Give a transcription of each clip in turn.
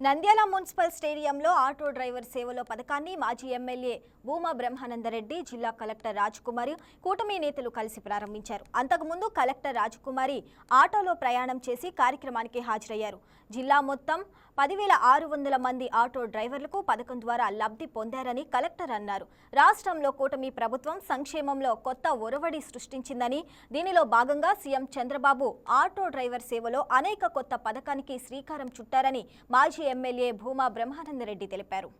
Nandyal municipal స్టేడియంలో auto driver సేవలో పథకాన్ని మాజీ ఎమ్మెల్యే భూమా బ్రహ్మానందరెడ్డి, జిల్లా కలెక్టర్ రాజకుమారి, కూటమి నేతలు కలిసి ప్రారంభించారు. అంతకుముందు కలెక్టర్ రాజకుమారి ఆటోలో ప్రయాణం చేసి కార్యక్రమానికి హాజరయ్యారు. జిల్లా మొత్తం 10,600 మంది ఆటో డ్రైవర్లకు పథకం ద్వారా లబ్ధి పొందారని కలెక్టర్ అన్నారు. రాష్ట్రంలో కూటమి ప్రభుత్వం సంక్షేమంలో కొత్త ఒరవడి సృష్టించిందని, దీనిలో భాగంగా సీఎం చంద్రబాబు ఆటో డ్రైవర్ సేవలో అనేక కొత్త పథకానికి శ్రీకారం చుట్టారని మాజీ ఎమ్మెల్యే భూమా బ్రహ్మానందరెడ్డి తెలిపారు.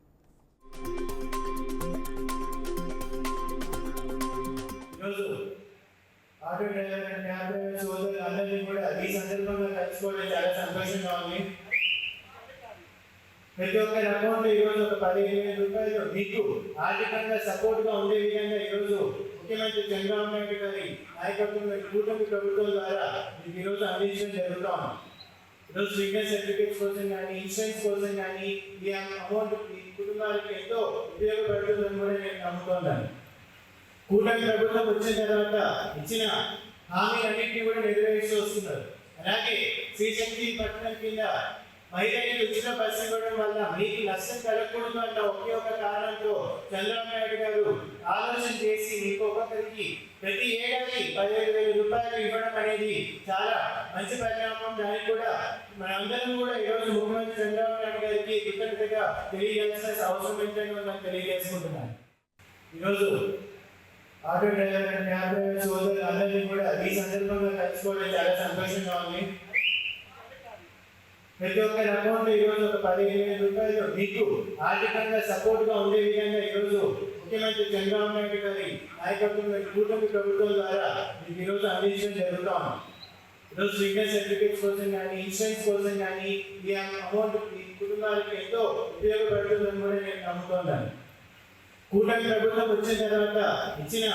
Auto driver and cab driver సోదరులందరినీ కూడా ఈ సందర్భంగా కలుసుకోవడం చాలా సంతోషంగా ఉంది. ప్రతి ఒక్కరి అకౌంట్లో ఈరోజు ఒక 15,000 రూపాయలు మీకు ఆర్థికంగా సపోర్ట్గా ఉండే విధంగా ఈరోజు ముఖ్యమంత్రి చంద్రబాబు నాయుడు గారి నాయకత్వంలో కూటమి ప్రభుత్వం ద్వారా మీకు ఈరోజు అందించడం జరుగుతూ ఉంది. ఈరోజు ఫిట్నెస్ సర్టిఫికేట్స్ కోసం కానీ, ఇన్సూరెన్స్ కోసం కానీ ఈ అమౌంట్ ఈ కుటుంబాలకు ఎంతో ఉపయోగపడుతుందని కూడా నేను నమ్ముతున్నాను. కూటమి ప్రభుత్వం వచ్చిన తర్వాత ఇచ్చిన హామీలన్నింటినీ కూడా నెరవేరుస్తూ వస్తున్నారు. అలాగే శ్రీశక్తి పట్టణం కింద మహిళలకు ఉచిత బస్సు ఇవ్వడం వల్ల మీకు నష్టం కలగకూడదు అన్న ఒకే ఒక కారణంతో చంద్రబాబు నాయుడు గారు ఆలోచన చేసి మీకు ఒక్కొక్కరికి ప్రతి ఏడాది 15,000 రూపాయలు ఇవ్వడం అనేది చాలా మంచి పరిణామం. దానికి కూడా మనందరం కూడా ఈరోజు ముఖ్యమంత్రి చంద్రబాబు నాయుడు గారికి కృతజ్ఞతగా తెలియజేయాల్సిన అవసరం ఏంటని మనం తెలియజేసుకుంటున్నాను. ఈరోజు auto driver and cab driver సోదరులందరినీ కూడా ఈ సందర్భంగా కలుసుకోవడం చాలా సంతోషంగా ఉంది. ప్రతి ఒక్కరి అకౌంట్లో ఈరోజు ఒక 15,000 రూపాయలు మీకు ఆర్థికంగా సపోర్ట్గా ఉండే విధంగా ఈరోజు ముఖ్యమంత్రి చంద్రబాబు నాయుడు గారి నాయకత్వంలో కూటమి ప్రభుత్వం ద్వారా మీకు ఈరోజు అందించడం జరుగుతూ ఉంది. ఈరోజు ఫిట్నెస్ సర్టిఫికేట్స్ కోసం కానీ, ఇన్సూరెన్స్ కోసం కానీ ఈ అమౌంట్ ఈ కుటుంబాలకు ఎంతో ఉపయోగపడుతుందని కూడా నేను నమ్ముతున్నాను. కూటమి ప్రభుత్వం వచ్చిన తర్వాత ఇచ్చిన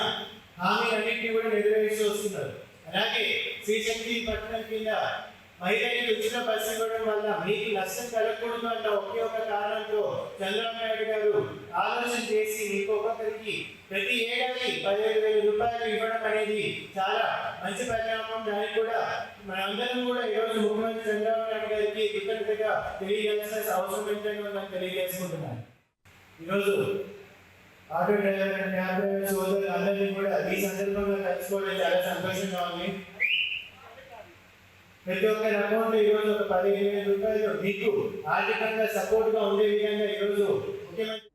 హామీలన్నింటినీ కూడా నెరవేరుస్తూ వస్తున్నారు. అలాగే శ్రీశక్తి పట్టణం కింద మహిళలకు ఉచిత బస్సు ఇవ్వడం వల్ల మీకు నష్టం కలగకూడదు అన్న ఒకే ఒక కారణంతో చంద్రబాబు నాయుడు గారు ఆలోచన చేసి మీకు ఒక్కొక్కరికి ప్రతి ఏడాది 15,000 రూపాయలు ఇవ్వడం అనేది చాలా మంచి పరిణామం. దానికి కూడా మనందరం కూడా ఈరోజు ముఖ్యమంత్రి చంద్రబాబు నాయుడు గారికి కృతజ్ఞతగా తెలియజేయాల్సిన అవసరం ఏంటని మనం తెలియజేసుకుంటున్నాను. ఈరోజు auto driver and cab driver సోదరులందరినీ కూడా ఈ సందర్భంగా కలుసుకోవడం చాలా సంతోషంగా ఉంది. ప్రతి ఒక్కరి అకౌంట్లో ఈరోజు ఒక 15,000 రూపాయలు మీకు ఆర్థికంగా సపోర్ట్గా ఉండే విధంగా ఈరోజు ముఖ్యమంత్రి